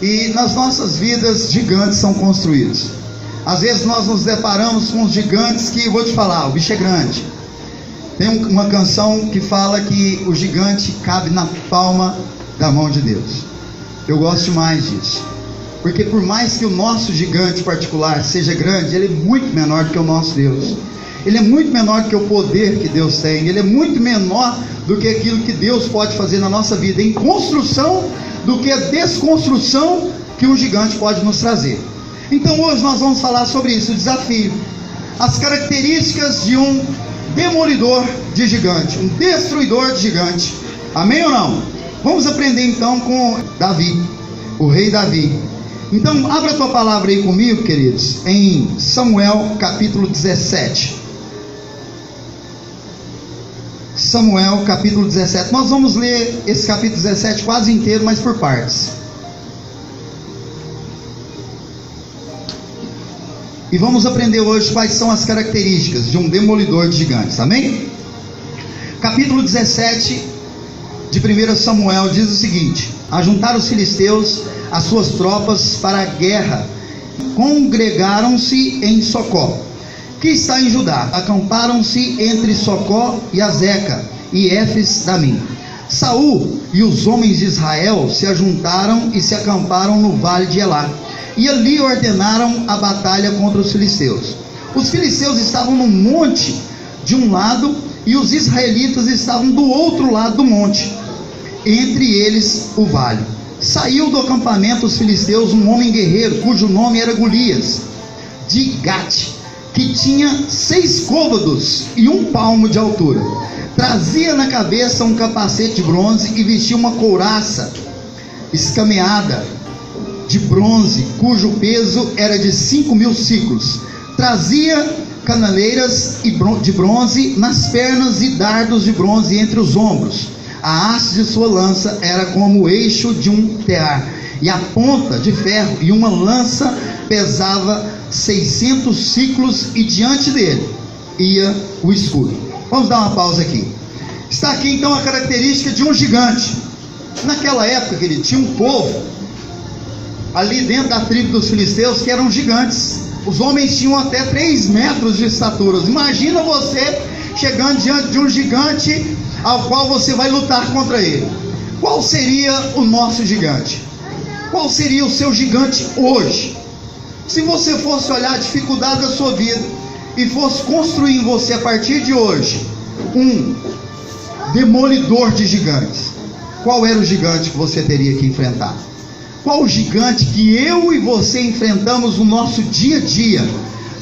E nas nossas vidas, gigantes são construídos. Às vezes nós nos deparamos com os gigantes que, vou te falar, o bicho é grande. Tem uma canção que fala que o gigante cabe na palma da mão de Deus. Eu gosto demais disso. Porque por mais que o nosso gigante particular seja grande, ele é muito menor do que o nosso Deus. Ele é muito menor do que o poder que Deus tem. Ele é muito menor do que aquilo que Deus pode fazer na nossa vida em construção, do que a desconstrução que um gigante pode nos trazer. Então hoje nós vamos falar sobre isso, o desafio, as características de um demolidor de gigante, um destruidor de gigante. Amém ou não? Vamos aprender então com Davi, o rei Davi. Então abra a tua palavra aí comigo, queridos, em Samuel capítulo 17. Samuel capítulo 17. Nós vamos ler esse capítulo 17 quase inteiro, mas por partes. E vamos aprender hoje quais são as características de um demolidor de gigantes, amém? Capítulo 17 de 1 Samuel diz o seguinte: ajuntaram os filisteus as suas tropas para a guerra, congregaram-se em Socó, que está em Judá, acamparam-se entre Socó e Azeca e Éfes-Damim. Saul e os homens de Israel se ajuntaram e se acamparam no vale de Elá, e ali ordenaram a batalha contra os filisteus. Os filisteus estavam no monte de um lado e os israelitas estavam do outro lado do monte, entre eles o vale. Saiu do acampamento dos filisteus um homem guerreiro, cujo nome era Golias, de Gate, que tinha 6 côvados e 1 palmo de altura. Trazia na cabeça um capacete de bronze e vestia uma couraça escameada de bronze, cujo peso era de 5.000 siclos. Trazia canaleiras de bronze nas pernas e dardos de bronze entre os ombros. A haste de sua lança era como o eixo de um tear, e a ponta de ferro e uma lança pesava 600 ciclos, e diante dele ia o escudo. Vamos dar uma pausa aqui. Está aqui então a característica de um gigante. Naquela época, querido, tinha um povo ali dentro da tribo dos filisteus que eram gigantes. Os homens tinham até 3 metros de estatura. Imagina você chegando diante de um gigante ao qual você vai lutar contra ele. Qual seria o nosso gigante? Qual seria o seu gigante hoje? Se você fosse olhar a dificuldade da sua vida e fosse construir em você a partir de hoje um demolidor de gigantes, qual era o gigante que você teria que enfrentar? Qual o gigante que eu e você enfrentamos no nosso dia a dia,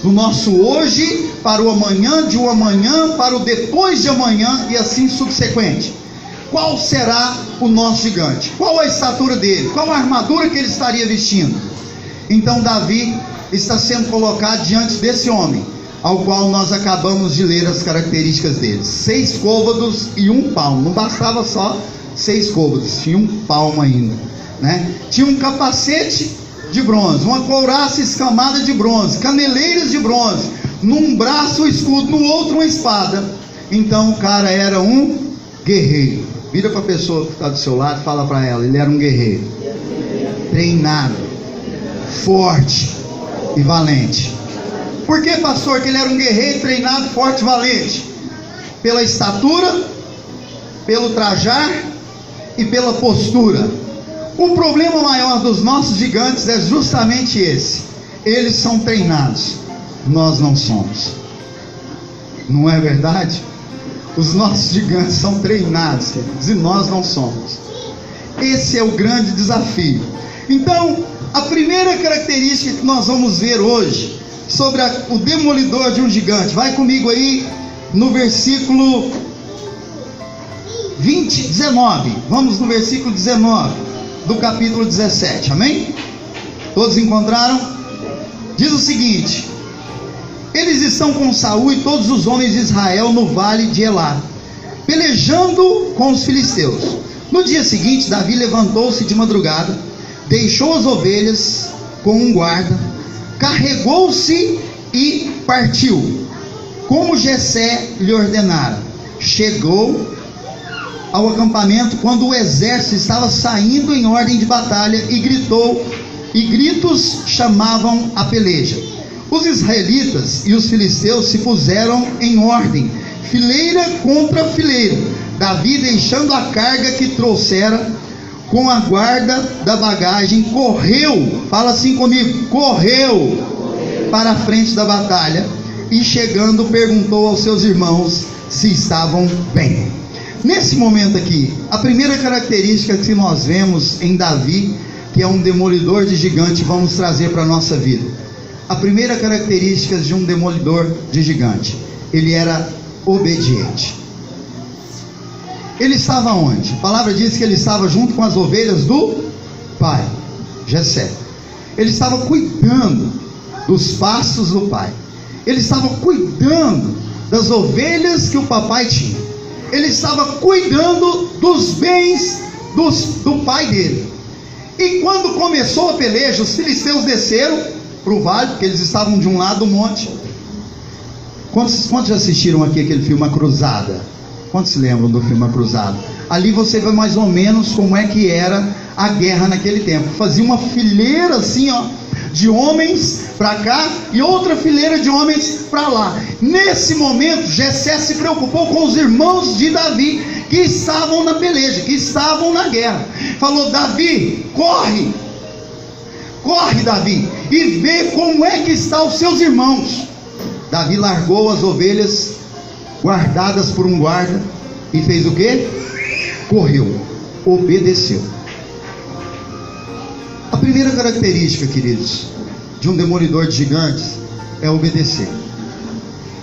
no nosso hoje para o amanhã, de um amanhã para o depois de amanhã e assim subsequente? Qual será o nosso gigante? Qual a estatura dele? Qual a armadura que ele estaria vestindo? Então Davi está sendo colocado diante desse homem, ao qual nós acabamos de ler as características dele: 6 côvados e 1 palmo. Não bastava só 6 côvados, tinha 1 palmo ainda, né? Tinha um capacete de bronze, uma couraça escamada de bronze, caneleiras de bronze, num braço o escudo, no outro uma espada. Então o cara era um guerreiro. Vira para a pessoa que está do seu lado e fala para ela: ele era um guerreiro, treinado, forte e valente. Por que, pastor, que ele era um guerreiro, treinado, forte e valente? Pela estatura, pelo trajar e pela postura. O problema maior dos nossos gigantes é justamente esse: eles são treinados, nós não somos. Não é verdade? Os nossos gigantes são treinados, queridos, e nós não somos. Esse é o grande desafio. Então, a primeira característica que nós vamos ver hoje sobre o demolidor de um gigante, vai comigo aí no versículo 19. Vamos no versículo 19 do capítulo 17, amém? Todos encontraram? Diz o seguinte: eles estão com Saul e todos os homens de Israel no vale de Elá, pelejando com os filisteus. No dia seguinte, Davi levantou-se de madrugada, deixou as ovelhas com um guarda, carregou-se e partiu, como Jessé lhe ordenara. Chegou ao acampamento quando o exército estava saindo em ordem de batalha e gritos chamavam a peleja. Os israelitas e os filisteus se puseram em ordem, fileira contra fileira. Davi, deixando a carga que trouxera com a guarda da bagagem, correu, fala assim comigo, correu para a frente da batalha e chegando perguntou aos seus irmãos se estavam bem. Nesse momento aqui, a primeira característica que nós vemos em Davi, que é um demolidor de gigante, vamos trazer para a nossa vida. A primeira característica de um demolidor de gigante: ele era obediente. Ele estava onde? A palavra diz que ele estava junto com as ovelhas do pai, Jessé. Ele estava cuidando dos pastos do pai. Ele estava cuidando das ovelhas que o papai tinha. Ele estava cuidando dos bens do pai dele. E quando começou a peleja, os filisteus desceram para o vale, porque eles estavam de um lado do monte. Quantos já assistiram aqui aquele filme A Cruzada? Quantos se lembram do filme A Cruzada? Ali você vê mais ou menos como é que era a guerra naquele tempo. Fazia uma fileira assim, ó, de homens para cá e outra fileira de homens para lá. Nesse momento, Jessé se preocupou com os irmãos de Davi, que estavam na peleja, que estavam na guerra. Falou: Davi, corre, Davi, e vê como é que estão os seus irmãos. Davi largou as ovelhas guardadas por um guarda e fez o quê? Correu, obedeceu. A primeira característica, queridos, de um demolidor de gigantes é obedecer.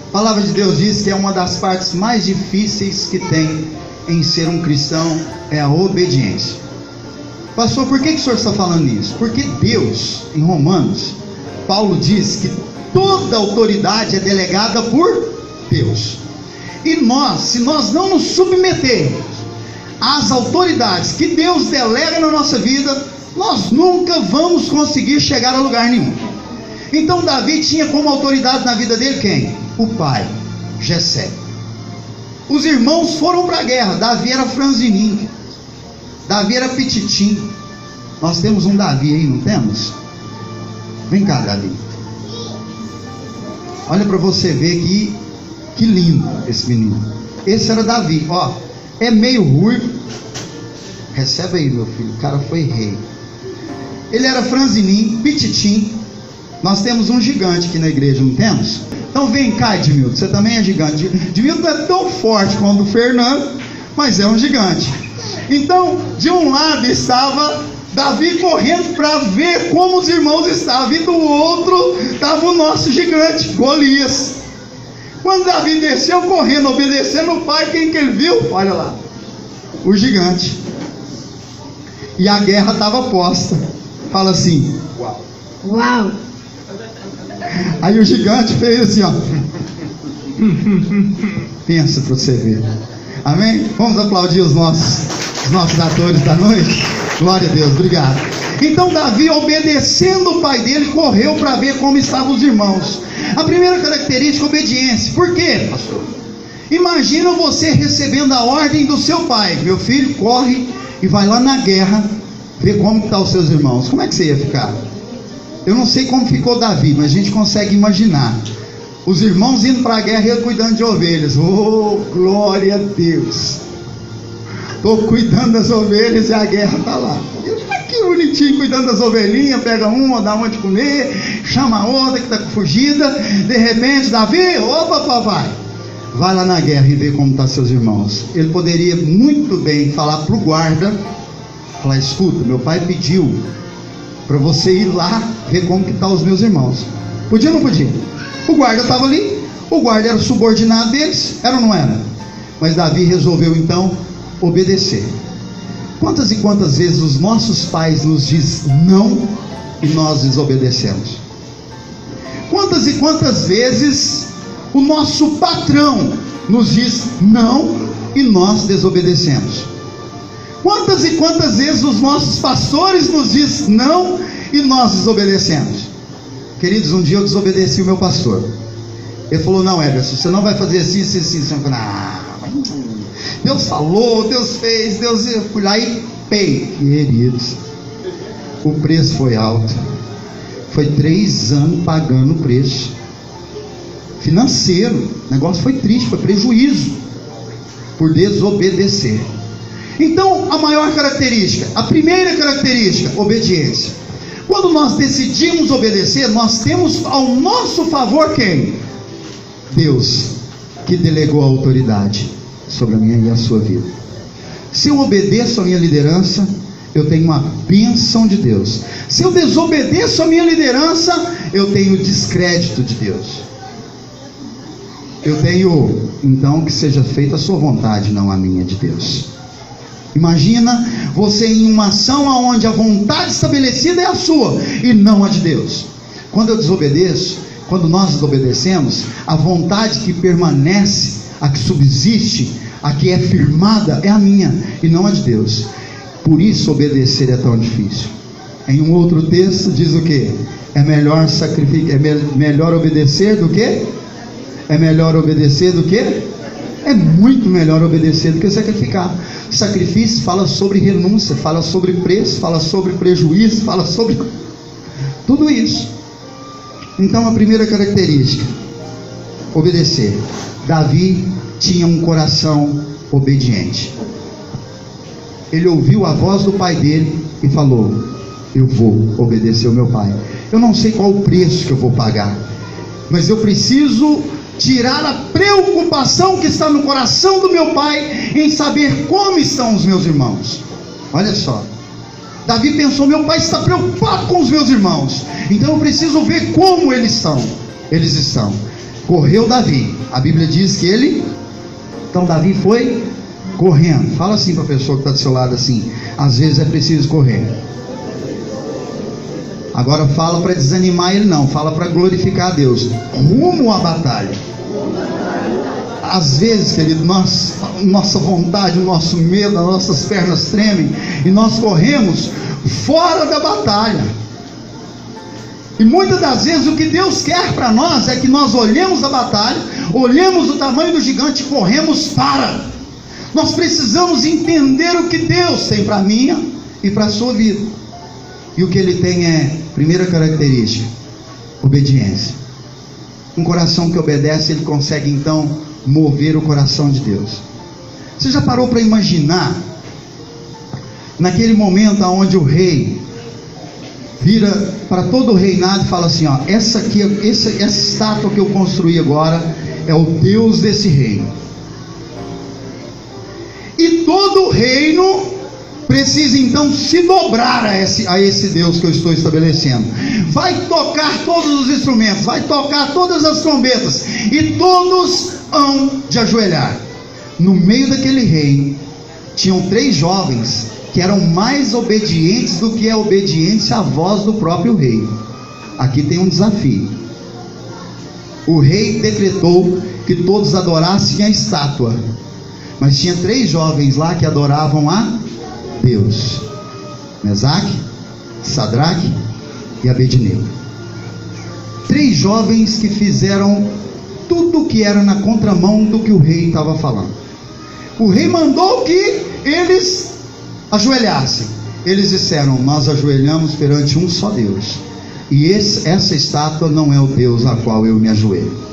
A palavra de Deus diz que é uma das partes mais difíceis que tem em ser um cristão, é a obediência. Pastor, por que o senhor está falando isso? Porque Deus, em Romanos, Paulo diz que toda autoridade é delegada por Deus. E nós, se nós não nos submetermos às autoridades que Deus delega na nossa vida, nós nunca vamos conseguir chegar a lugar nenhum. Então Davi tinha como autoridade na vida dele quem? O pai, Jessé. Os irmãos foram para a guerra. Davi era franzininho, Davi era pititinho. Nós temos um Davi aí, não temos? Vem cá, Davi. Olha para você ver que lindo esse menino. Esse era Davi, ó. É meio ruivo. Recebe aí, meu filho, o cara foi rei. Ele era franzininho, pititinho. Nós temos um gigante aqui na igreja, não temos? Então vem cá, Edmilton, você também é gigante. Edmilton não é tão forte quanto o Fernando, mas é um gigante. Então, de um lado estava Davi correndo para ver como os irmãos estavam, e do outro estava o nosso gigante, Golias. Quando Davi desceu correndo, obedecendo o pai, quem que ele viu? Olha lá, o gigante. E a guerra estava posta. Fala assim: uau. Uau. Aí o gigante fez assim, ó. Pensa para você ver. Amém? Vamos aplaudir os nossos atores da noite. Glória a Deus, obrigado. Então Davi, obedecendo o pai dele, correu para ver como estavam os irmãos. A primeira característica, obediência. Por quê, pastor? Imagina você recebendo a ordem do seu pai: meu filho, corre e vai lá na guerra ver como estão os seus irmãos. Como é que você ia ficar? Eu não sei como ficou Davi, mas a gente consegue imaginar. Os irmãos indo para a guerra e eu cuidando de ovelhas. Oh, glória a Deus. Estou cuidando das ovelhas e a guerra está lá. Que bonitinho, cuidando das ovelhinhas. Pega uma, dá uma de comer, chama a outra que está fugida. De repente, Davi, opa, papai, vai lá na guerra e vê como estão seus irmãos. Ele poderia muito bem falar para o guarda, falar: escuta, meu pai pediu para você ir lá ver como que estão os meus irmãos. Podia ou não podia? O guarda estava ali, o guarda era o subordinado deles, era ou não era? Mas Davi resolveu então obedecer. Quantas e quantas vezes os nossos pais nos dizem não e nós desobedecemos? Quantas e quantas vezes o nosso patrão nos diz não e nós desobedecemos? Quantas e quantas vezes os nossos pastores nos dizem não e nós desobedecemos? Queridos, um dia eu desobedeci o meu pastor. Ele falou: não, Everson, você não vai fazer assim, assim, assim. Eu falei: Deus falou, Deus fez, Deus... Eu fui lá e pei. Queridos, o preço foi alto. Foi 3 anos pagando o preço financeiro. O negócio foi triste, foi prejuízo por desobedecer. Então, a maior característica, a primeira característica, obediência. Quando nós decidimos obedecer, nós temos ao nosso favor quem? Deus, que delegou a autoridade sobre a minha e a sua vida. Se eu obedeço a minha liderança, eu tenho uma bênção de Deus. Se eu desobedeço a minha liderança, eu tenho descrédito de Deus. Eu tenho, então, que seja feita a sua vontade, não a minha, de Deus. Imagina você em uma ação onde a vontade estabelecida é a sua e não a de Deus. Quando eu desobedeço, quando nós desobedecemos, a vontade que permanece, a que subsiste, a que é firmada, é a minha e não a de Deus. Por isso obedecer é tão difícil. Em um outro texto diz o que? É melhor sacrificar, melhor obedecer do que? É melhor obedecer do que? É muito melhor obedecer do que sacrificar. Sacrifício fala sobre renúncia, fala sobre preço, fala sobre prejuízo, fala sobre tudo isso. Então a primeira característica, obedecer. Davi tinha um coração obediente. Ele ouviu a voz do pai dele e falou: eu vou obedecer ao meu pai. Eu não sei qual o preço que eu vou pagar, mas eu preciso tirar a preocupação que está no coração do meu pai em saber como estão os meus irmãos. Olha só, Davi pensou: meu pai está preocupado com os meus irmãos, então eu preciso ver como eles estão. Correu Davi, a Bíblia diz que então Davi foi correndo. Fala assim para a pessoa que está do seu lado assim: às vezes é preciso correr. Agora fala para desanimar ele, não, fala para glorificar a Deus, rumo à batalha. Às vezes, querido, nossa vontade, o nosso medo, as nossas pernas tremem e nós corremos fora da batalha. E muitas das vezes o que Deus quer para nós é que nós olhemos a batalha, olhemos o tamanho do gigante e corremos para. Nós precisamos entender o que Deus tem para a minha e para a sua vida. E o que Ele tem é, primeira característica, obediência. Um coração que obedece, ele consegue então mover o coração de Deus. Você já parou para imaginar naquele momento onde o rei vira para todo o reinado e fala assim: ó, essa estátua que eu construí agora é o Deus desse reino, e todo o reino precisa então se dobrar a esse Deus que eu estou estabelecendo. Vai tocar todos os instrumentos, vai tocar todas as trombetas, e todos hão de ajoelhar. No meio daquele reino tinham 3 jovens que eram mais obedientes do que a obediência à voz do próprio rei. Aqui tem um desafio. O rei decretou que todos adorassem a estátua, mas tinha 3 jovens lá que adoravam a Deus: Mesaque, Sadraque e Abednego. 3 jovens que fizeram tudo o que era na contramão do que o rei estava falando. O rei mandou que eles ajoelhassem. Eles disseram: nós ajoelhamos perante um só Deus, e essa estátua não é o Deus a qual eu me ajoelho.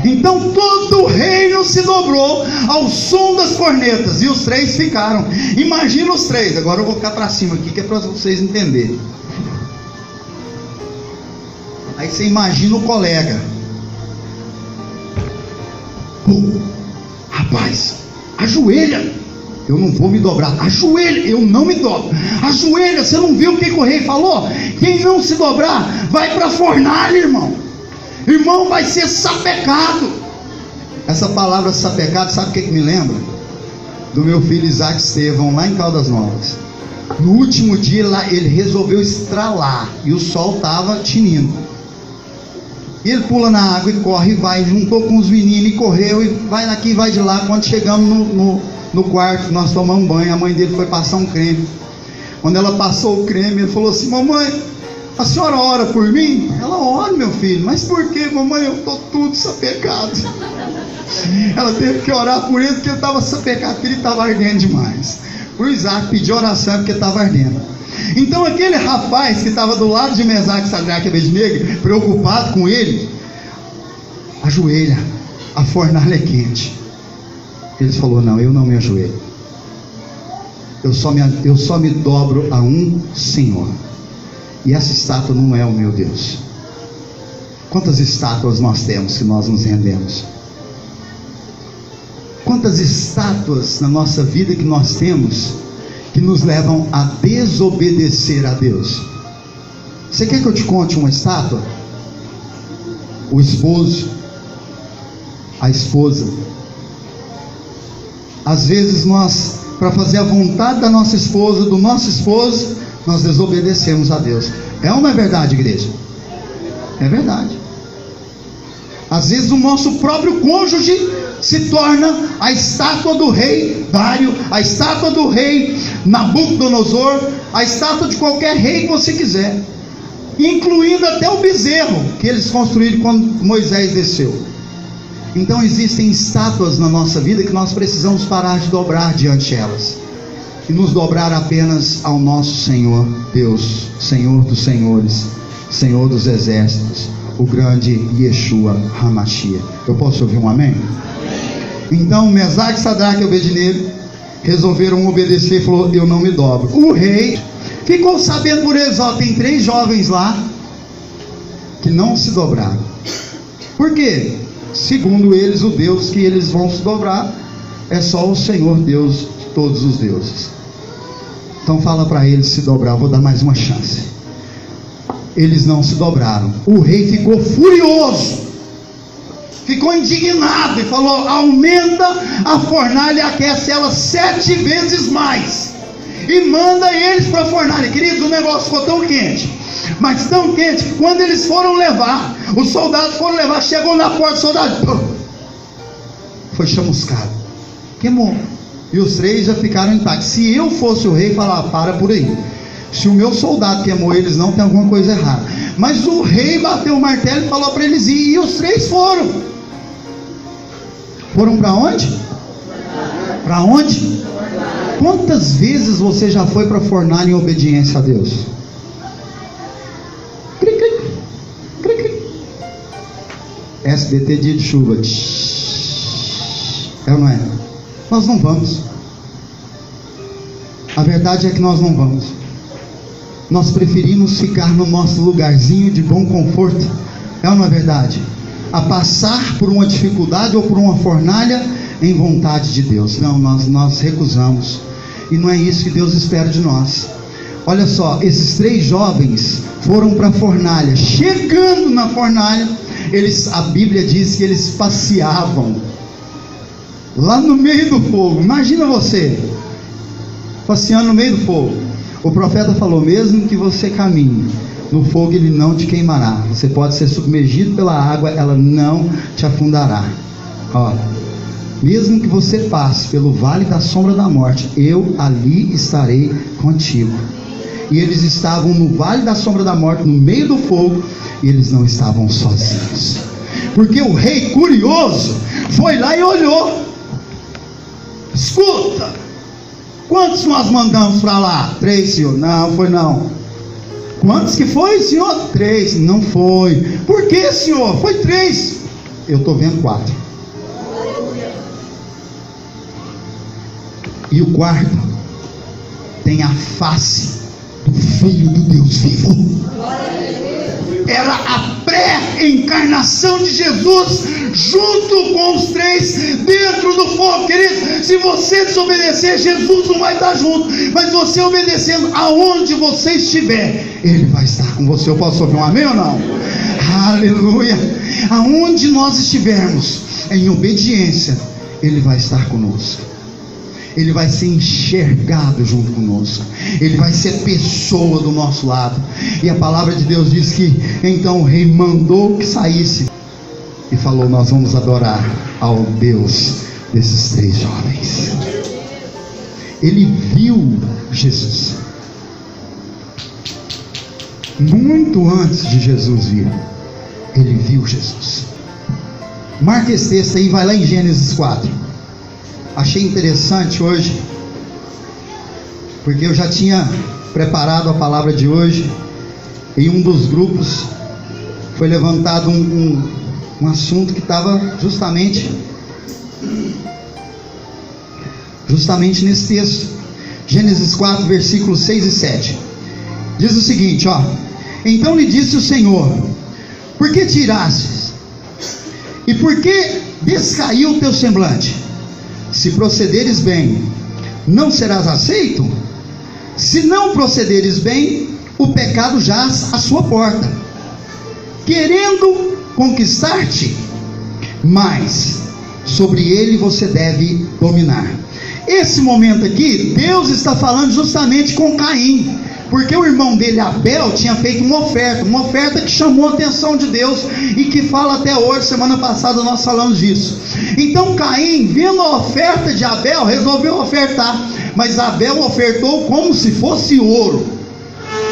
Então todo o reino se dobrou ao som das cornetas, e os 3 ficaram. Imagina os 3, agora eu vou ficar para cima aqui, que é para vocês entenderem. Aí você imagina o colega: rapaz, ajoelha. Eu não vou me dobrar. Ajoelha. Eu não me dobro. Ajoelha. Você não viu o que o rei falou? Quem não se dobrar vai para a fornalha, irmão. Irmão, vai ser sapecado. Essa palavra sapecado, sabe o que me lembra? Do meu filho Isaac Estevão, lá em Caldas Novas. No último dia lá, ele resolveu estralar, e o sol estava tinindo. E ele pula na água e corre, e vai, juntou com os meninos e correu, e vai daqui e vai de lá. Quando chegamos no quarto, nós tomamos um banho, a mãe dele foi passar um creme. Quando ela passou o creme, ele falou assim: mamãe, a senhora ora por mim? Ela: ora, meu filho. Mas por que, mamãe? Eu estou tudo sapecado. Ela teve que orar por ele, porque essa pecatrina estava ardendo demais. O Isaac pediu oração porque estava ardendo. Então aquele rapaz que estava do lado de Mesaque, Sadraque e Abednego, preocupado com ele, ajoelha, a fornalha é quente. Ele falou: não, eu não me ajoelho, eu só me dobro a um Senhor, e essa estátua não é o meu Deus. Quantas estátuas nós temos que nós nos rendemos? Quantas estátuas na nossa vida que nós temos que nos levam a desobedecer a Deus? Você quer que eu te conte uma estátua? O esposo, a esposa. Às vezes nós, para fazer a vontade da nossa esposa, do nosso esposo, nós desobedecemos a Deus. É ou não é verdade, igreja? É verdade. Às vezes o nosso próprio cônjuge se torna a estátua do rei Dário, a estátua do rei Nabucodonosor, a estátua de qualquer rei que você quiser, incluindo até o bezerro que eles construíram quando Moisés desceu. Então existem estátuas na nossa vida que nós precisamos parar de dobrar diante delas e nos dobrar apenas ao nosso Senhor Deus, Senhor dos senhores, Senhor dos exércitos, o grande Yeshua HaMashiach. Eu posso ouvir um amém? Então Mesaque, Sadraque e Abednego resolveram obedecer e falou: eu não me dobro. O rei ficou sabendo por eles: ó, tem 3 jovens lá que não se dobraram. Por quê? Segundo eles, o Deus que eles vão se dobrar é só o Senhor Deus de todos os deuses. Então fala para eles se dobrar. Eu vou dar mais uma chance. Eles não se dobraram. O rei ficou furioso, ficou indignado e falou: aumenta a fornalha e aquece ela 7 vezes mais, e manda eles para a fornalha. Queridos, o negócio ficou tão quente, mas tão quente, que quando eles foram levar, os soldados foram levar, chegou na porta, o soldado foi chamuscado, queimou, e os 3 já ficaram intactos. Se eu fosse o rei, falava: para por aí, se o meu soldado queimou eles, não tem alguma coisa errada. Mas o rei bateu o martelo e falou para eles ir, e os 3 foram. Foram para onde? Para onde? Quantas vezes você já foi para a fornalha em obediência a Deus? Cri, cri, cri, cri. SBT dia de chuva. É ou não é? Nós não vamos. A verdade é que nós não vamos. Nós preferimos ficar no nosso lugarzinho de bom conforto, é ou não é verdade? A passar por uma dificuldade ou por uma fornalha em vontade de Deus. Não, nós recusamos, e não é isso que Deus espera de nós. Olha só, esses 3 jovens foram para a fornalha. Chegando na fornalha, a Bíblia diz que eles passeavam lá no meio do fogo. Imagina você passeando no meio do fogo. O profeta falou: mesmo que você caminhe no fogo, ele não te queimará. Você pode ser submergido pela água, ela não te afundará. Ó, mesmo que você passe pelo vale da sombra da morte, eu ali estarei contigo. E eles estavam no vale da sombra da morte, no meio do fogo, e eles não estavam sozinhos, porque o rei, curioso, foi lá e olhou. Escuta, quantos nós mandamos para lá? 3, senhor. Não, foi não. Quantos que foi, senhor? 3. Não foi. Por que, senhor? Foi 3. Eu estou vendo 4. E o 4 tem a face do Filho do Deus vivo. Era a pré-encarnação de Jesus, junto com os 3 dentro do fogo. Querido, se você desobedecer, Jesus não vai estar junto, mas você obedecendo, aonde você estiver, Ele vai estar com você. Eu posso ouvir um amém ou não? Aleluia. Aonde nós estivermos em obediência, Ele vai estar conosco. Ele vai ser enxergado junto conosco, Ele vai ser pessoa do nosso lado. E a palavra de Deus diz que então o rei mandou que saísse e falou: nós vamos adorar ao Deus desses 3 jovens. Ele viu Jesus muito antes de Jesus vir. Ele viu Jesus. Marca esse texto aí, vai lá em Gênesis 4. Achei interessante hoje, porque eu já tinha preparado a palavra de hoje. Em um dos grupos foi levantado um assunto que estava justamente nesse texto. Gênesis 4, versículos 6 e 7. Diz o seguinte, ó: então lhe disse o Senhor: por que te irastes? E por que descaiu o teu semblante? Se procederes bem, não serás aceito? Se não procederes bem, o pecado jaz à sua porta, querendo conquistar-te, mas sobre ele você deve dominar. Esse momento aqui, Deus está falando justamente com Caim, porque o irmão dele, Abel, tinha feito uma oferta que chamou a atenção de Deus, e que fala até hoje. Semana passada nós falamos disso. Então Caim, vendo a oferta de Abel, resolveu ofertar, mas Abel ofertou como se fosse ouro,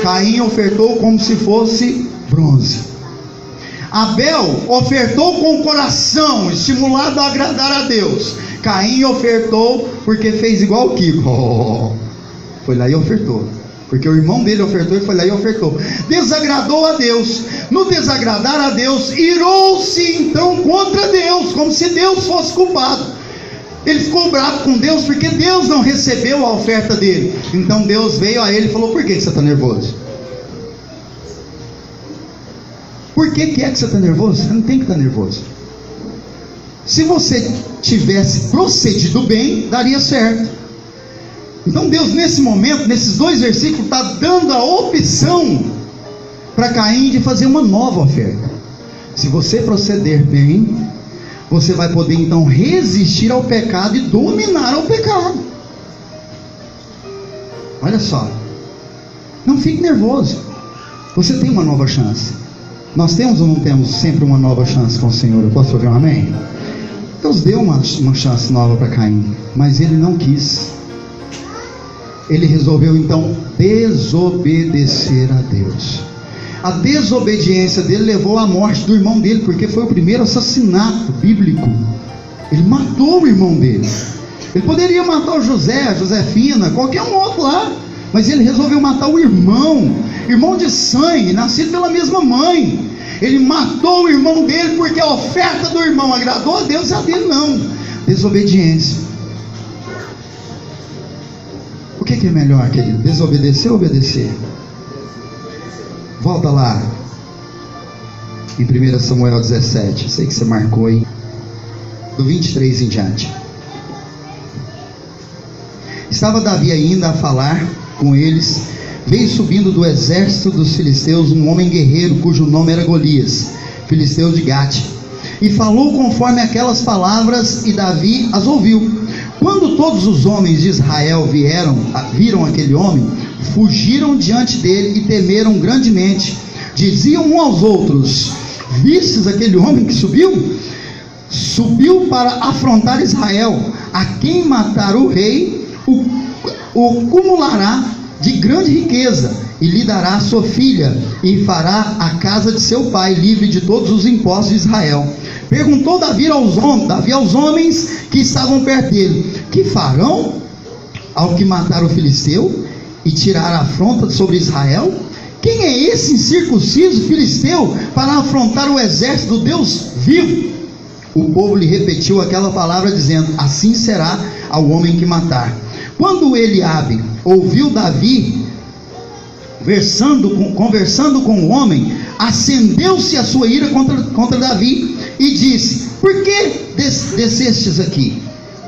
Caim ofertou como se fosse bronze. Abel ofertou com o coração, estimulado a agradar a Deus. Caim ofertou porque fez igual o Kiko, foi lá e ofertou, porque o irmão dele ofertou e foi lá e ofertou. Desagradou a Deus. No desagradar a Deus, irou-se então contra Deus, como se Deus fosse culpado. Ele ficou bravo com Deus porque Deus não recebeu a oferta dele. Então Deus veio a ele e falou: por que você está nervoso? Por que é que você está nervoso? Você não tem que estar nervoso. Se você tivesse procedido bem, daria certo. Então Deus, nesse momento, nesses 2 versículos, está dando a opção para Caim de fazer uma nova oferta. Se você proceder bem, você vai poder então resistir ao pecado e dominar o pecado. Olha só, não fique nervoso, você tem uma nova chance. Nós temos ou não temos sempre uma nova chance com o Senhor? Eu posso ouvir um amém? Deus deu uma chance nova para Caim, mas ele não quis. Ele resolveu então desobedecer a Deus. A desobediência dele levou à morte do irmão dele, porque foi o primeiro assassinato bíblico. Ele matou o irmão dele. Ele poderia matar o José, a Josefina, qualquer um outro lá, mas ele resolveu matar o irmão de sangue, nascido pela mesma mãe. Ele matou o irmão dele porque a oferta do irmão agradou a Deus e a dele não. Desobediência. O que é melhor, querido? Desobedecer ou obedecer? Volta lá em 1 Samuel 17. Sei que você marcou aí, do 23 em diante. Estava Davi ainda a falar com eles, veio subindo do exército dos filisteus um homem guerreiro, cujo nome era Golias, filisteu de Gate, e falou conforme aquelas palavras, e Davi as ouviu. Quando todos os homens de Israel viram aquele homem, fugiram diante dele e temeram grandemente. Diziam uns aos outros: vistes aquele homem que subiu? Subiu para afrontar Israel. A quem matar o rei, o cumulará de grande riqueza, e lhe dará sua filha, e fará a casa de seu pai livre de todos os impostos de Israel. Perguntou Davi aos homens que estavam perto dele: que farão ao que matar o filisteu e tirar a afronta sobre Israel? Quem é esse incircunciso filisteu para afrontar o exército do Deus vivo? O povo lhe repetiu aquela palavra, dizendo: assim será ao homem que matar. Quando Eliabe ouviu Davi conversando com o homem, acendeu-se a sua ira contra Davi e disse: por que descestes aqui?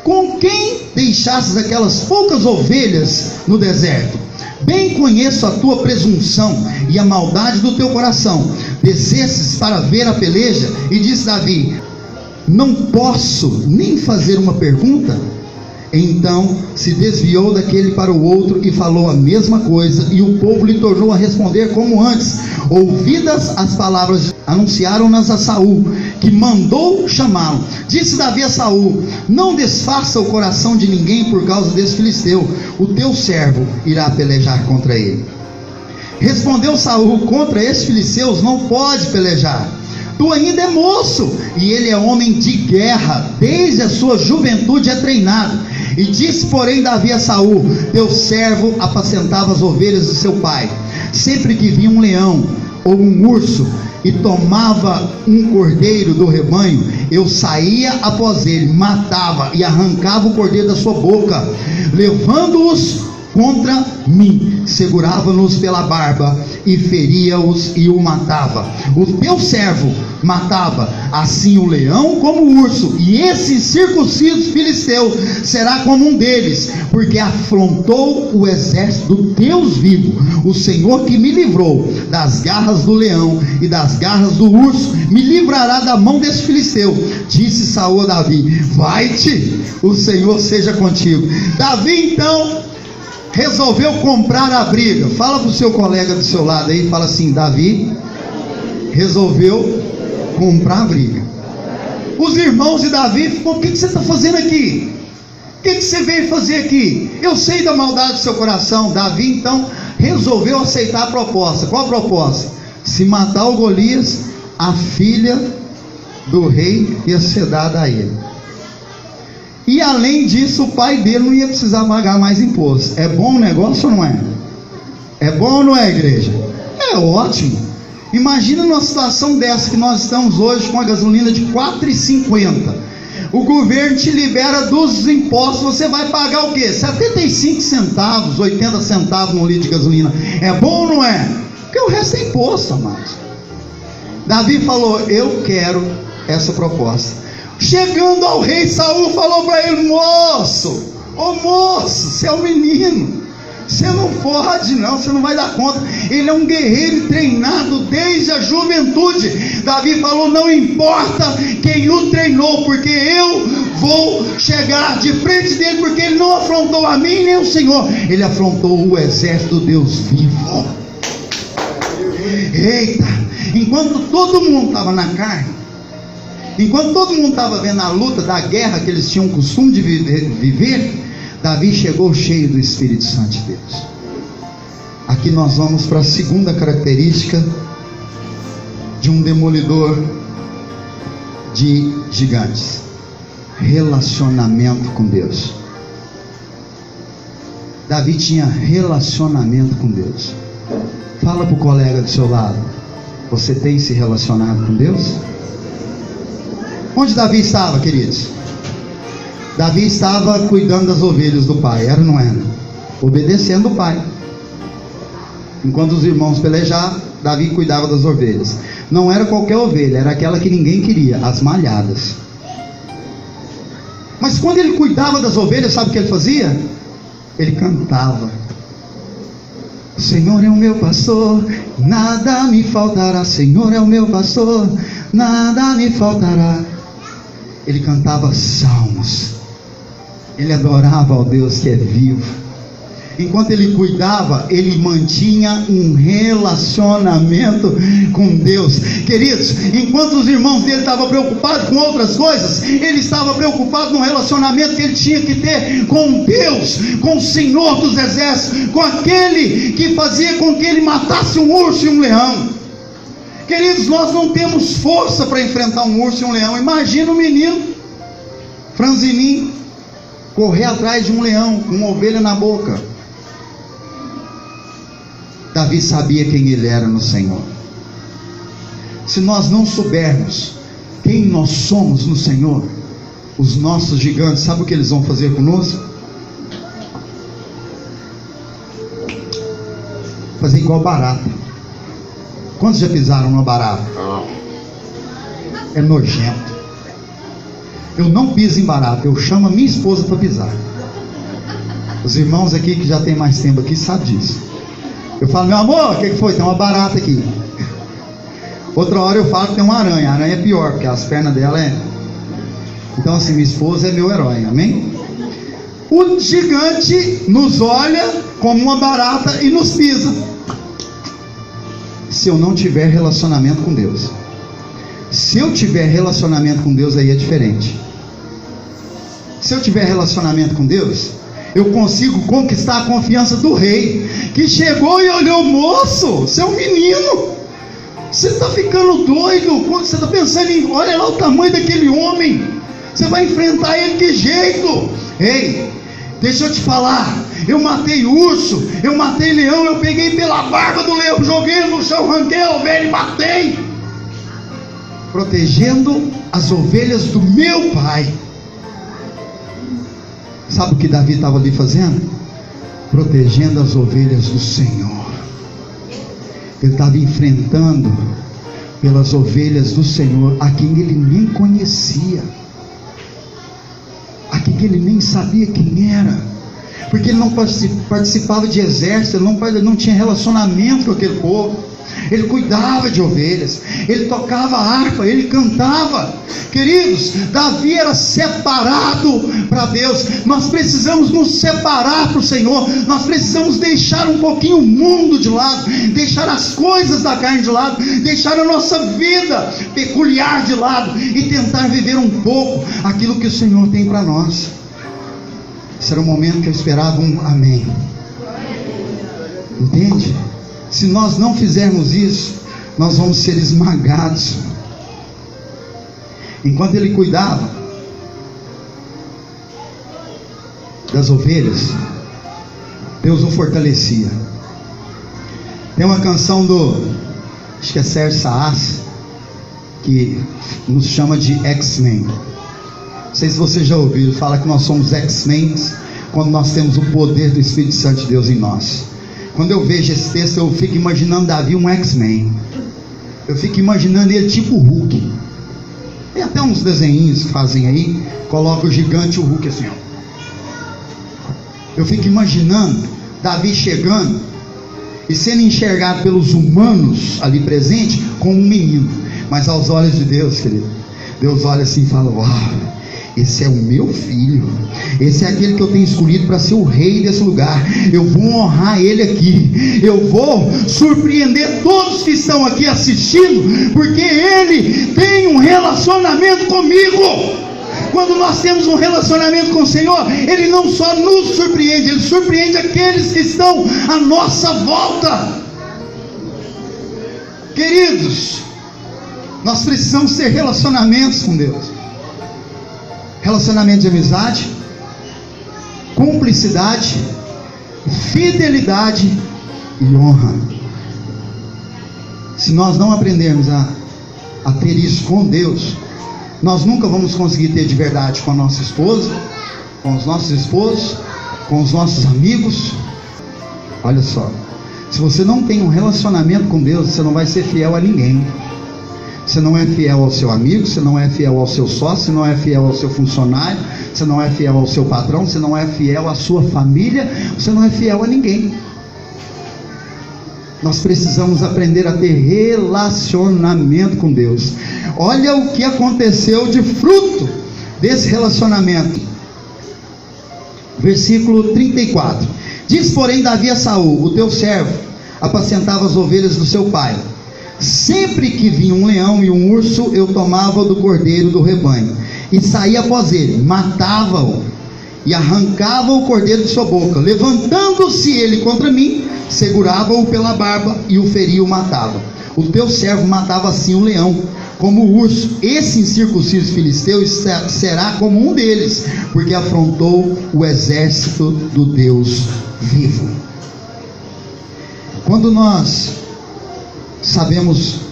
Com quem deixastes aquelas poucas ovelhas no deserto? Bem conheço a tua presunção e a maldade do teu coração. Descestes para ver a peleja? E disse Davi: não posso nem fazer uma pergunta? Então se desviou daquele para o outro e falou a mesma coisa, e o povo lhe tornou a responder como antes. Ouvidas as palavras, anunciaram-nas a Saul, que mandou chamá-lo. Disse Davi a Saul: não desfaça o coração de ninguém por causa desse filisteu, o teu servo irá pelejar contra ele. Respondeu Saul: contra esses filisteus não pode pelejar. tu ainda é moço, e ele é homem de guerra, desde a sua juventude é treinado. E disse porém Davi a Saul: teu servo apacentava as ovelhas de seu pai. Sempre que via um leão ou um urso e tomava um cordeiro do rebanho, eu saía após ele, matava e arrancava o cordeiro da sua boca, levando-os contra mim, segurava-nos pela barba e feria-os e o matava. O teu servo matava assim o leão como o urso, e esse incircunciso filisteu será como um deles, porque afrontou o exército do Deus vivo. O Senhor que me livrou das garras do leão e das garras do urso me livrará da mão desse filisteu. Disse Saul a Davi: vai-te, o Senhor seja contigo. Davi então resolveu comprar a briga. Fala para o seu colega do seu lado aí, fala assim: Davi resolveu comprar a briga. Os irmãos de Davi ficou: o que você está fazendo aqui? O que você veio fazer aqui? Eu sei da maldade do seu coração. Davi então resolveu aceitar a proposta. Qual a proposta? Se matar o Golias, a filha do rei ia ser dada a ele. E além disso, o pai dele não ia precisar pagar mais imposto. É bom o negócio ou não é? É bom ou não é, igreja? É ótimo. Imagina numa situação dessa que nós estamos hoje, com a gasolina de R$ 4,50. O governo te libera dos impostos, você vai pagar o quê? 75 centavos, 80 centavos no litro de gasolina. É bom ou não é? Porque o resto é imposto, amados. Davi falou: eu quero essa proposta. Chegando ao rei, Saul falou para ele: moço, ô moço, você é um menino, você não pode não, você não vai dar conta. Ele é um guerreiro treinado desde a juventude. Davi falou: não importa quem o treinou, porque eu vou chegar de frente dele, porque ele não afrontou a mim nem o Senhor, ele afrontou o exército do Deus vivo. Eita, enquanto todo mundo estava na carne, enquanto todo mundo estava vendo a luta da guerra que eles tinham o costume de viver, Davi chegou cheio do Espírito Santo de Deus. Aqui nós vamos para a segunda característica de um demolidor de gigantes: relacionamento com Deus. Davi tinha relacionamento com Deus. Fala para o colega do seu lado: você tem se relacionado com Deus? Onde Davi estava, queridos? Davi estava cuidando das ovelhas do pai, era ou não era? Obedecendo o pai. Enquanto os irmãos pelejavam, Davi cuidava das ovelhas. Não era qualquer ovelha, era aquela que ninguém queria, as malhadas. Mas quando ele cuidava das ovelhas, sabe o que ele fazia? Ele cantava: o Senhor é o meu pastor, nada me faltará. Senhor é o meu pastor, nada me faltará. Ele cantava salmos, ele adorava ao Deus que é vivo. Enquanto ele cuidava, ele mantinha um relacionamento com Deus. Queridos, enquanto os irmãos dele estavam preocupados com outras coisas, ele estava preocupado no relacionamento que ele tinha que ter com Deus, com o Senhor dos exércitos, com aquele que fazia com que ele matasse um urso e um leão. Queridos, nós não temos força para enfrentar um urso e um leão. Imagina um menino franzininho correr atrás de um leão com uma ovelha na boca. Davi sabia quem ele era no Senhor. Se nós não soubermos quem nós somos no Senhor, os nossos gigantes, sabe o que eles vão fazer conosco? Fazer igual barata. Quantos já pisaram numa barata? É nojento. Eu não piso em barata, eu chamo a minha esposa para pisar. Os irmãos aqui que já tem mais tempo aqui sabem disso. Eu falo: meu amor, o que foi? Tem uma barata aqui. Outra hora eu falo que tem uma aranha. A aranha é pior, porque as pernas dela é... Então assim, minha esposa é meu herói, amém? O gigante nos olha como uma barata e nos pisa. Se eu não tiver relacionamento com Deus. Se eu tiver relacionamento com Deus, aí é diferente. Se eu tiver relacionamento com Deus, eu consigo conquistar a confiança do rei, que chegou e olhou: moço, você é um menino, Você está ficando doido? Quando você está pensando em, olha lá o tamanho daquele homem, você vai enfrentar ele de jeito? Ei, deixa eu te falar, eu matei urso, eu matei leão, eu peguei pela barba do leão, joguei no chão, arranquei a ovelha e matei, protegendo as ovelhas do meu pai. Sabe o que Davi estava ali fazendo? Protegendo as ovelhas do Senhor. Ele estava enfrentando pelas ovelhas do Senhor, a quem ele nem conhecia, a quem ele nem sabia quem era, porque ele não participava de exército, ele não tinha relacionamento com aquele povo. Ele cuidava de ovelhas, ele tocava harpa, ele cantava. Queridos, Davi era separado para Deus. Nós precisamos nos separar para o Senhor. Nós precisamos deixar um pouquinho o mundo de lado, deixar as coisas da carne de lado, deixar a nossa vida peculiar de lado e tentar viver um pouco aquilo que o Senhor tem para nós. Esse era o momento que eu esperava um amém. Entende? Se nós não fizermos isso, nós vamos ser esmagados. Enquanto ele cuidava das ovelhas, Deus o fortalecia. Tem uma canção acho que é Sérgio Saas, que nos chama de X-Men. Não sei se você já ouviu, fala que nós somos X-Men quando nós temos o poder do Espírito Santo de Deus em nós. Quando eu vejo esse texto, eu fico imaginando Davi um X-Men. Eu fico imaginando ele tipo o Hulk. Tem até uns desenhinhos que fazem aí, coloca o gigante e o Hulk assim, ó. Eu fico imaginando Davi chegando e sendo enxergado pelos humanos ali presentes como um menino, mas aos olhos de Deus, querido, Deus olha assim e fala: uau, esse é o meu filho, esse é aquele que eu tenho escolhido para ser o rei desse lugar. Eu vou honrar ele aqui, eu vou surpreender todos que estão aqui assistindo, porque ele tem um relacionamento comigo. Quando nós temos um relacionamento com o Senhor, ele não só nos surpreende, ele surpreende aqueles que estão à nossa volta. Queridos, nós precisamos ter relacionamentos com Deus. Relacionamento de amizade, cumplicidade, fidelidade e honra. Se nós não aprendermos a ter isso com Deus, nós nunca vamos conseguir ter de verdade com a nossa esposa, com os nossos esposos, com os nossos amigos. Olha só, se você não tem um relacionamento com Deus, você não vai ser fiel a ninguém. Você não é fiel ao seu amigo, você não é fiel ao seu sócio, você não é fiel ao seu funcionário, você não é fiel ao seu patrão, você não é fiel à sua família, você não é fiel a ninguém. Nós precisamos aprender a ter relacionamento com Deus. Olha o que aconteceu de fruto desse relacionamento. Versículo 34. Diz, porém, Davi a Saul: o teu servo apacentava as ovelhas do seu pai. Sempre que vinha um leão e um urso, eu tomava do cordeiro do rebanho e saía após ele, matava-o e arrancava o cordeiro de sua boca. Levantando-se ele contra mim, segurava-o pela barba e o feria e o matava. O teu servo matava assim o leão, como o urso. Esse incircunciso filisteu será como um deles, porque afrontou o exército do Deus vivo. Quando nós sabemos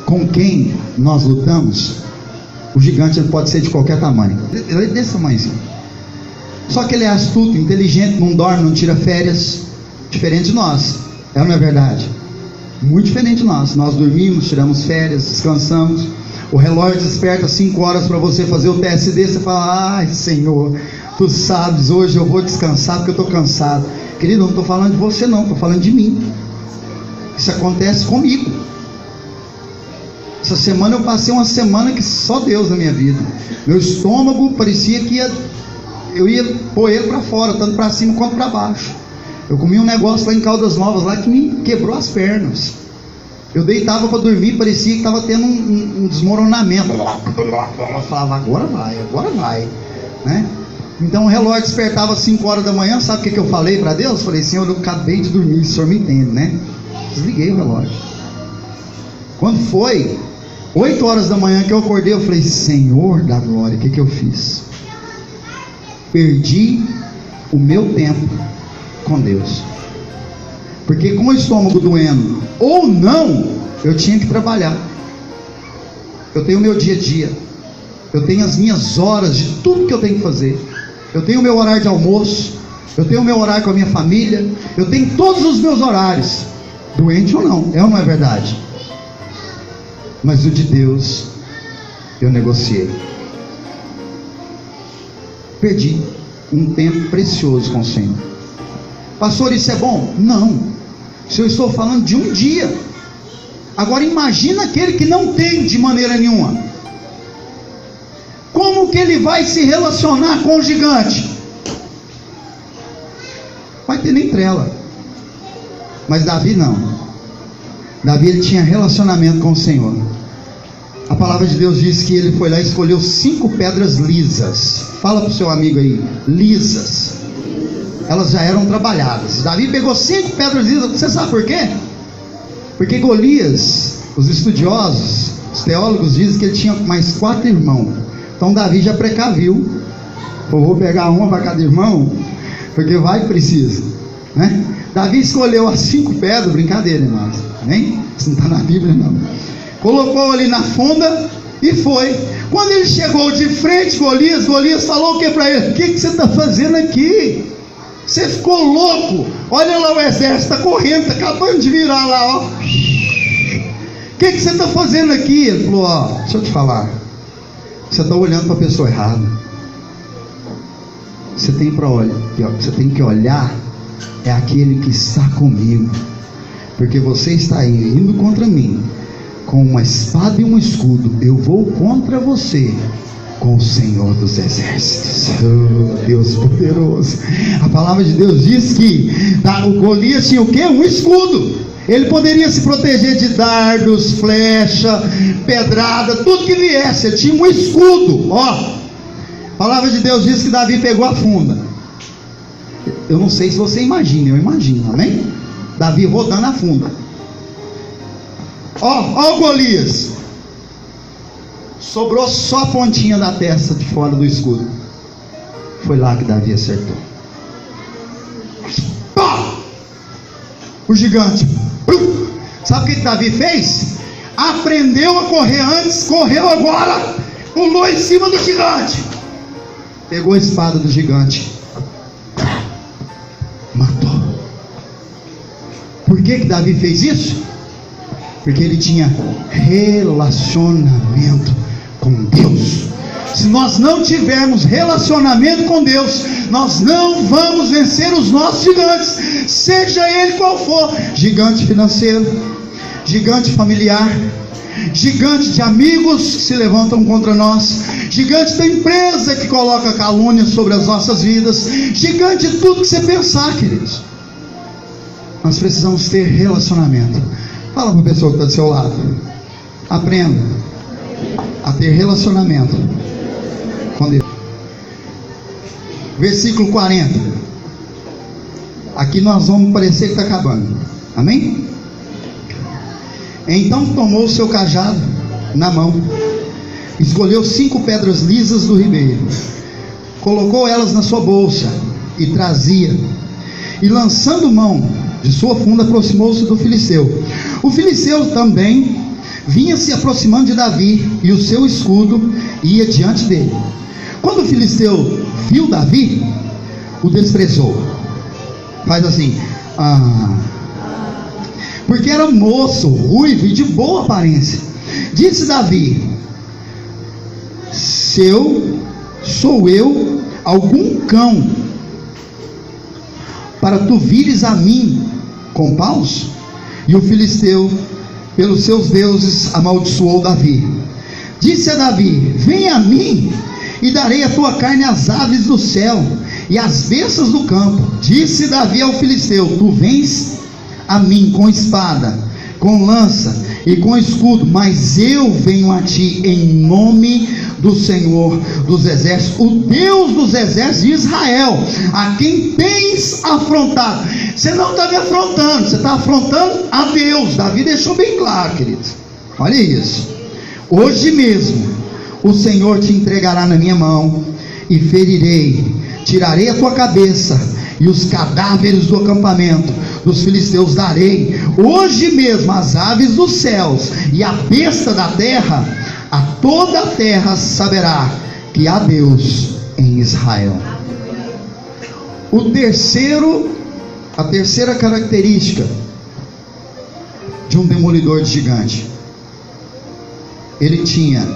com quem nós lutamos, o gigante ele pode ser de qualquer tamanho. Ele é desse tamanho assim. Só que ele é astuto, inteligente, não dorme, não tira férias. Diferente de nós. É ou não é verdade? Muito diferente de nós. Nós dormimos, tiramos férias, descansamos. O relógio desperta 5 horas para você fazer o TSD. Você fala: ai Senhor, tu sabes, hoje eu vou descansar porque eu estou cansado. Querido, não estou falando de você não, estou falando de mim. Isso acontece comigo. Essa semana eu passei uma semana que só Deus na minha vida. Meu estômago parecia que eu ia pôr ele para fora, tanto para cima quanto para baixo. Eu comi um negócio lá em Caldas Novas lá que me quebrou as pernas. Eu deitava para dormir, parecia que estava tendo um desmoronamento. Eu falava: agora vai, né? Então o relógio despertava às 5 horas da manhã. Sabe o que eu falei para Deus? Falei: Senhor, eu acabei de dormir, o Senhor me entende, né? Desliguei o relógio. Quando foi 8 horas da manhã que eu acordei, eu falei: Senhor da glória, o que eu fiz? Perdi o meu tempo com Deus, porque com o estômago doendo ou não, eu tinha que trabalhar. Eu tenho o meu dia a dia, eu tenho as minhas horas de tudo que eu tenho que fazer, eu tenho o meu horário de almoço, eu tenho o meu horário com a minha família, eu tenho todos os meus horários, doente ou não, é ou não é verdade? Mas o de Deus eu negociei. Perdi um tempo precioso com o Senhor. Pastor, isso é bom? Não. Se eu estou falando de um dia. Agora imagina aquele que não tem de maneira nenhuma. Como que ele vai se relacionar com o gigante? Vai ter nem trela. Mas Davi não. Davi, ele tinha relacionamento com o Senhor. A palavra de Deus diz que ele foi lá e escolheu 5 pedras lisas. Fala para o seu amigo aí, lisas. Elas já eram trabalhadas. Davi pegou 5 pedras lisas. Você sabe por quê? Porque Golias, os estudiosos, os teólogos dizem que ele tinha mais 4 irmãos. Então Davi já precaviu: eu vou pegar uma para cada irmão, porque vai que precisa, né? Davi escolheu as 5 pedras. Brincadeira, irmãos, hein? Isso não está na Bíblia não. Colocou ali na funda e foi. Quando ele chegou de frente, Golias falou o que para ele? O que você está fazendo aqui? Você ficou louco? Olha lá, o exército está correndo, está acabando de virar lá, ó. O que você está fazendo aqui? Ele falou: ó, deixa eu te falar, você está olhando para a pessoa errada. Você tem que olhar é aquele que está comigo, porque você está indo contra mim com uma espada e um escudo. Eu vou contra você com o Senhor dos Exércitos. Oh, Deus poderoso. A palavra de Deus diz que o Golias tinha o quê? Um escudo. Ele poderia se proteger de dardos, flecha, pedrada, tudo que viesse. Ele tinha um escudo. Ó, a palavra de Deus diz que Davi pegou a funda. Eu não sei se você imagina, eu imagino, amém? Davi rodando a funda. Ó o Golias. Sobrou só a pontinha da testa de fora do escudo. Foi lá que Davi acertou. Pá! O gigante. Sabe o que Davi fez? Aprendeu a correr antes, correu agora, pulou em cima do gigante, pegou a espada do gigante, matou. Por que Davi fez isso? Porque ele tinha relacionamento com Deus. Se nós não tivermos relacionamento com Deus, nós não vamos vencer os nossos gigantes, seja ele qual for. Gigante financeiro, gigante familiar, gigante de amigos que se levantam contra nós, gigante da empresa que coloca calúnia sobre as nossas vidas, gigante de tudo que você pensar, queridos. Nós precisamos ter relacionamento. Fala para a pessoa que está do seu lado: aprenda a ter relacionamento com Deus. Versículo 40. Aqui nós vamos parecer que está acabando. Amém? Então tomou o seu cajado na mão, escolheu 5 pedras lisas do ribeiro, colocou elas na sua bolsa e trazia, e lançando mão de sua funda, aproximou-se do filisteu. O filisteu também vinha se aproximando de Davi, e o seu escudo ia diante dele. Quando o filisteu viu Davi, o desprezou. Faz assim: porque era moço, ruivo e de boa aparência. Disse Davi: sou eu algum cão para tu vires a mim com paus? E o filisteu, pelos seus deuses, amaldiçoou Davi. Disse a Davi: vem a mim, e darei a tua carne às aves do céu e às bestas do campo. Disse Davi ao filisteu: tu vens a mim com espada, com lança e com escudo, mas eu venho a ti em nome do Senhor dos exércitos, o Deus dos exércitos de Israel, a quem tens afrontado. Você não está me afrontando, você está afrontando a Deus. Davi deixou bem claro, queridos. Olha isso. Hoje mesmo o Senhor te entregará na minha mão, e ferirei, tirarei a tua cabeça, e os cadáveres do acampamento dos filisteus darei hoje mesmo às aves dos céus e à besta da terra. A toda a terra saberá que há Deus em Israel. A terceira característica de um demolidor de gigante: ele tinha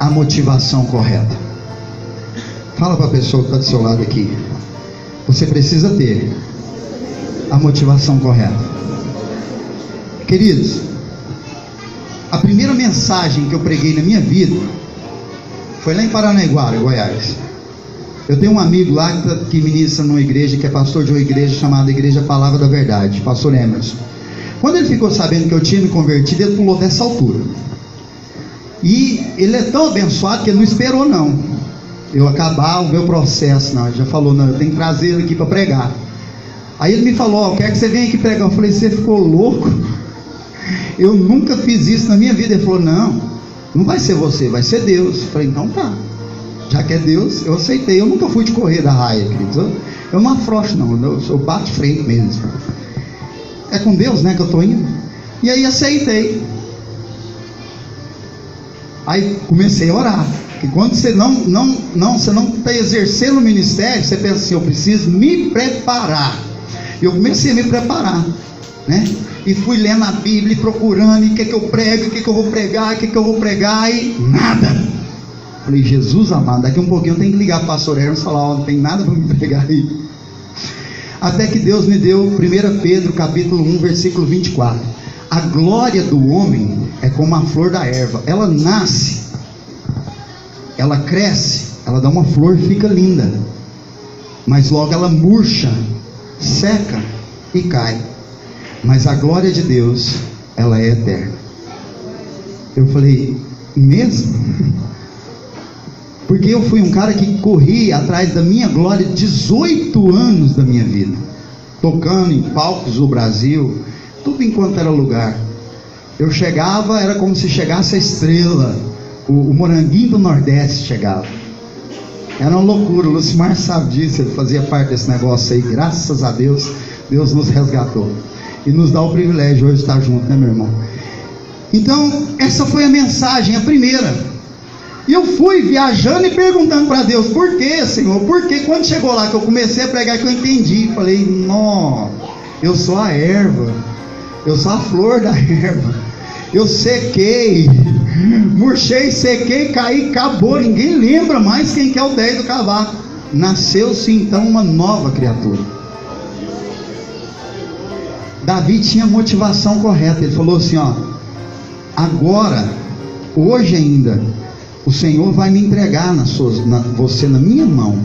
a motivação correta. Fala para a pessoa que está do seu lado aqui: você precisa ter a motivação correta. Queridos, a primeira mensagem que eu preguei na minha vida foi lá em Paranaiguara, Goiás. Eu tenho um amigo lá que ministra numa igreja, que é pastor de uma igreja chamada Igreja Palavra da Verdade, pastor Emerson. Quando ele ficou sabendo que eu tinha me convertido, ele pulou dessa altura. E ele é tão abençoado que ele não esperou não eu acabar o meu processo, não. Ele já falou: não, eu tenho que trazer ele aqui para pregar. Aí ele me falou: ó, quero que você venha aqui pregar. Eu falei: você ficou louco? Eu nunca fiz isso na minha vida. Ele falou: não vai ser você, vai ser Deus. Eu falei: então tá, já que é Deus, eu aceitei. Eu nunca fui de correr da raia, queridos. Eu não afrouxo não, eu bato de frente mesmo. É com Deus, né, que eu estou indo. E aí aceitei. Aí comecei a orar. Que quando você você não está exercendo o ministério, você pensa assim: eu preciso me preparar. Eu comecei a me preparar, né? E fui lendo a Bíblia, procurando, e o que eu prego, o que eu vou pregar, e nada. Falei: Jesus amado, daqui um pouquinho eu tenho que ligar para o pastor Hermes e falar: ó, não tem nada para me pregar aí. Até que Deus me deu 1 Pedro capítulo 1 versículo 24. A glória do homem é como a flor da erva. Ela nasce, ela cresce, ela dá uma flor e fica linda, mas logo ela murcha, seca e cai. Mas a glória de Deus, ela é eterna. Eu falei: mesmo? Porque eu fui um cara que corri atrás da minha glória 18 anos da minha vida, tocando em palcos do Brasil, tudo enquanto era lugar. Eu chegava, era como se chegasse a estrela, o Moranguinho do Nordeste chegava. Era uma loucura. O Lucimar sabe disso, ele fazia parte desse negócio aí. Graças a Deus, Deus nos resgatou e nos dá o privilégio hoje de estar junto, né, meu irmão? Então, essa foi a mensagem, a primeira. E eu fui viajando e perguntando para Deus: por que, Senhor? Porque quando chegou lá que eu comecei a pregar, que eu entendi, falei: não, eu sou a erva, eu sou a flor da erva, eu sequei, murchei, sequei, caí, acabou, ninguém lembra mais quem que é o 10 do cavaco. Nasceu-se então uma nova criatura. Davi tinha a motivação correta. Ele falou assim: ó, agora, hoje ainda, o Senhor vai me entregar você na minha mão.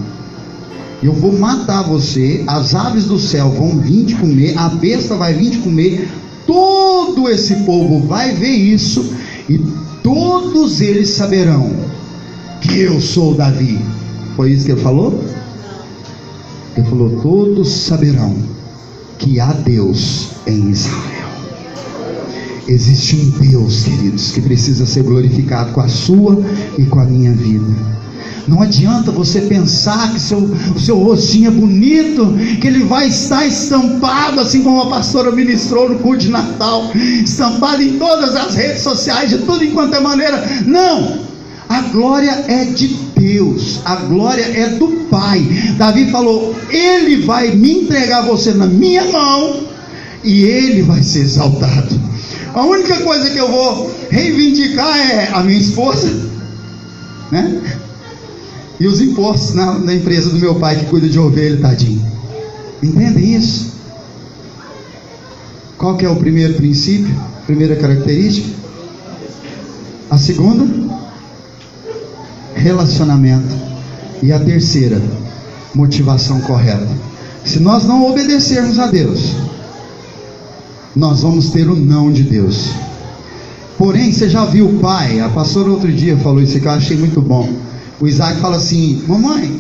Eu vou matar você, as aves do céu vão vir te comer, a besta vai vir te comer, todo esse povo vai ver isso, e todos eles saberão que eu sou Davi. Foi isso que ele falou? Ele falou: todos saberão que há Deus em Israel. Existe um Deus, queridos, que precisa ser glorificado com a sua e com a minha vida. Não adianta você pensar que o seu rostinho é bonito, que ele vai estar estampado, assim como a pastora ministrou no culto de Natal, estampado em todas as redes sociais, de tudo enquanto é maneira. Não! A glória é de Deus, a glória é do Pai. Davi falou: Ele vai me entregar você na minha mão, e Ele vai ser exaltado. A única coisa que eu vou reivindicar é a minha esposa, né? E os impostos na empresa do meu pai, que cuida de ovelha, tadinho. Entendem isso? Qual que é o primeiro princípio? Primeira característica? A segunda? Relacionamento. E a terceira? Motivação correta. Se nós não obedecermos a Deus, nós vamos ter o não de Deus. Porém, você já viu o pai? A pastora outro dia falou isso que eu achei muito bom. O Isaac fala assim: mamãe,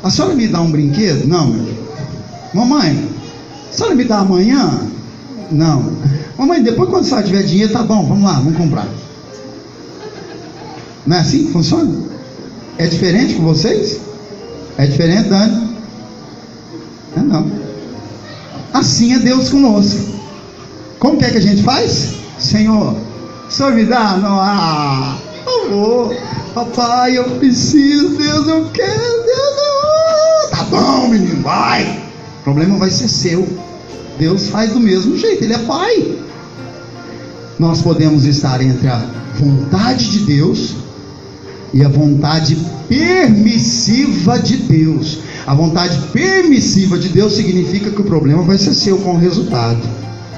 a senhora me dá um brinquedo? Não. Mamãe, a senhora me dá amanhã? Não. Mamãe, depois quando você tiver dinheiro, tá bom, vamos lá, vamos comprar. Não é assim que funciona? É diferente com vocês? É diferente, Dani? Não. Assim é Deus conosco. Como que é que a gente faz? Senhor, o Senhor me dá? Não, por favor. Papai, eu preciso, Deus, eu quero, Deus, tá bom, menino, vai. O problema vai ser seu. Deus faz do mesmo jeito, Ele é Pai. Nós podemos estar entre a vontade de Deus e a vontade permissiva de Deus. A vontade permissiva de Deus significa que o problema vai ser seu com o resultado.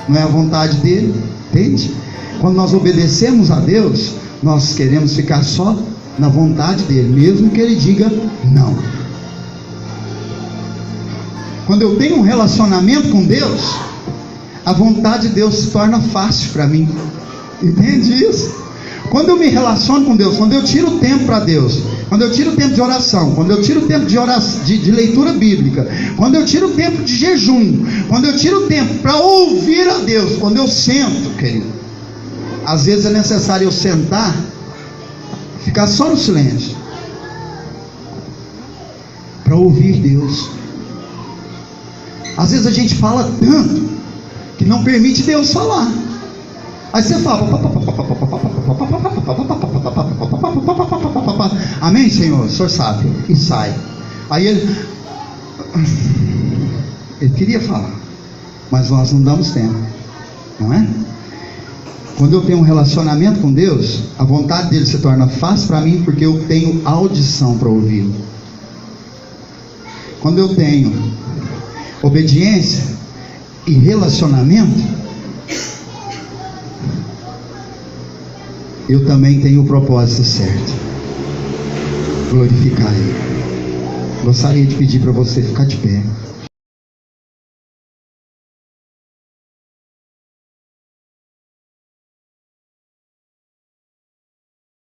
Não é a vontade dele, entende? Quando nós obedecemos a Deus, nós queremos ficar só na vontade dele, mesmo que ele diga não. Quando eu tenho um relacionamento com Deus, a vontade de Deus se torna fácil para mim. Entende isso? Quando eu me relaciono com Deus, quando eu tiro o tempo para Deus, quando eu tiro o tempo de oração, quando eu tiro o tempo de leitura bíblica, quando eu tiro o tempo de jejum, quando eu tiro o tempo para ouvir a Deus, quando eu sento, querido, às vezes é necessário eu sentar, ficar só no silêncio, para ouvir Deus. Às vezes a gente fala tanto que não permite Deus falar. Aí você fala, amém, Senhor? O Senhor sabe. E sai. Aí ele queria falar, mas nós não damos tempo, não é? Quando eu tenho um relacionamento com Deus, a vontade dele se torna fácil para mim, porque eu tenho audição para ouvi-lo. Quando eu tenho obediência e relacionamento, eu também tenho o propósito certo: glorificar Ele. Gostaria de pedir para você ficar de pé.